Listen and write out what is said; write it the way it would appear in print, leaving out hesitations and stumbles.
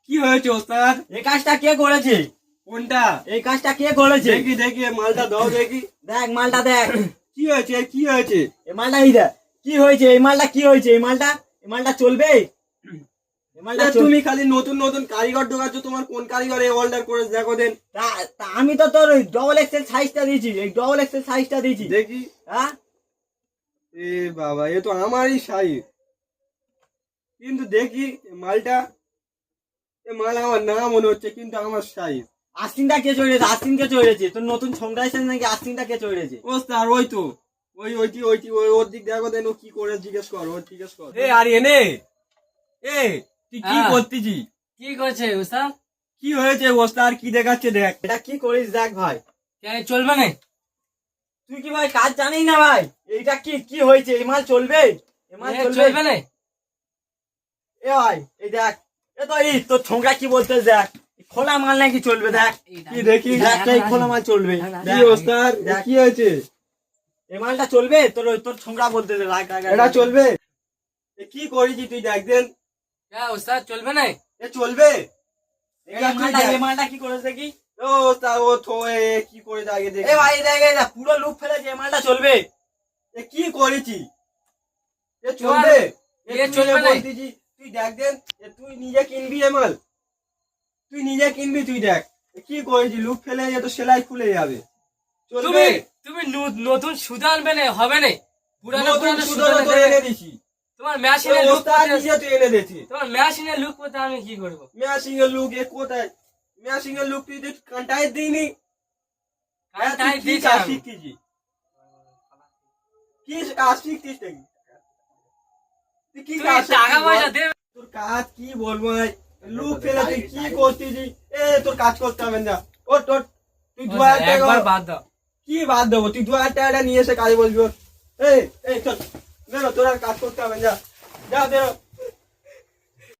কি হয়েছে ওস্তাদ? এই কাজটা কে করেছে? কোনটা? এই কাজটা কে করেছে? দেখি দেখি মালটা দাও দেখি। দেখ মালটা দেখ। কি হয়েছে কি হয়েছে? এই মালটা এই দেখ কি হয়েছে। এই মালটা কি হয়েছে? এই মালটা চলবে? এই মালটা তুমি খালি নতুন নতুন কারিগর ঢোকাচ্ছ, তোমার কোন কারিগর অর্ডার করে দেখো দেন। তা আমি তো তোর ওই ডবল এক্সেল সাইজটা দিয়েছি, এই ডবল এক্সেল সাইজটা দিয়েছি। দেখি। হ্যাঁ এ বাবা, এ তো আমারই সাইজ, কিন্তু দেখি মালটা, এ মাল আমার না মনে হচ্ছে, কিন্তু আমার সাইজ। আস্তিনটা কে চড়েছে? আস্তিনকে চড়েছে তোর নতুন ছংটা এসেছে নাকি? আস্তিনটা কে চড়েছে? ওস্তাদ ওই তো ওইটি ওর দিক দেখো দেন, ও কি করে জিজ্ঞেস কর, ওর জিজ্ঞেস কর। এ আর এনে এ তুই কি হ্যাঁ। করতেছি? কি করছে ওস্তাদ? কি হয়েছে ওস্তাদ? কি দেখাচ্ছে দেখ। এটা কি করিস দেখ ভাই। চলবে না? তুই কি ভাই কাজ জানিস না ভাই? এইটা কি কি হয়েছে? এই মাল চলবে? এই মাল চলবে না? এ ভাই এই দেখ, এ তো এই তোর ছংটা কি বলতে দেখ, খোলা মাল নাকি চলবে? দেখ কি দেখি দেখ তো এই খোলা মাল চলবে? কি ওস্তাদ কি হয়েছে? এই মালটা চলবে? তোর ছংটা বলতে দে। এটা চলবে? এ কি করেছি তুই দেখ দেন। ওস্তাদ চলবে না? এ চলবে? এই মালটা কি করেছে দেখি? ও ওস্তাদ ও তো কি করে আগে দেখ। এ ভাই দেখ এই দেখ পুরো লুক ফেলেছে। এই মালটা চলবে? এ কি করেছি? এ চলবে? এ চলবে না? বলতেছি তুই দেখ দেন। তুই নিজে কিনবি এ মাল, তুই নিজে কিনবি, তুই দেখ কি করেছি। লুক ফেলে তো সেলাই খুলে যাবে। চলবে? তুমি নতুন সুতা আনবে না? হবে না? পুরানো পুরানো সুতো সুতা তো এনে দিছি। তোমার মেশিনের লুক ওস্তাদ নিজে তুই এনে দিছি। তোমার মেশিনের লুক করতে আমি কি করবো? ম্যাশিং এর লুক এ কোথায়? ম্যাশিং এর লুক তুই কান্টাই দিইনি। কাজটাই তুই কি দিয়েছি কাজ আমি। শিখতেছি? কি কাজ শিখতিস নাকি? তুই কি তুমি কাজ টাকা শিখতিস পয়সা বল? দেবে? তোর কাজ কি বলবো ভাই? লুক ফেলে তুই কি করতেছি? তোর কাজ করতে হবে না। তুই 2000 টাকা একবার বাদ দাও। কি বাদ দেবো? তুই 2000 টাকাটা নিয়ে এসে কাজ বলবি ওর। এই চল বেরো, তোর আর কাজ করতে হবে না। যা বেরো।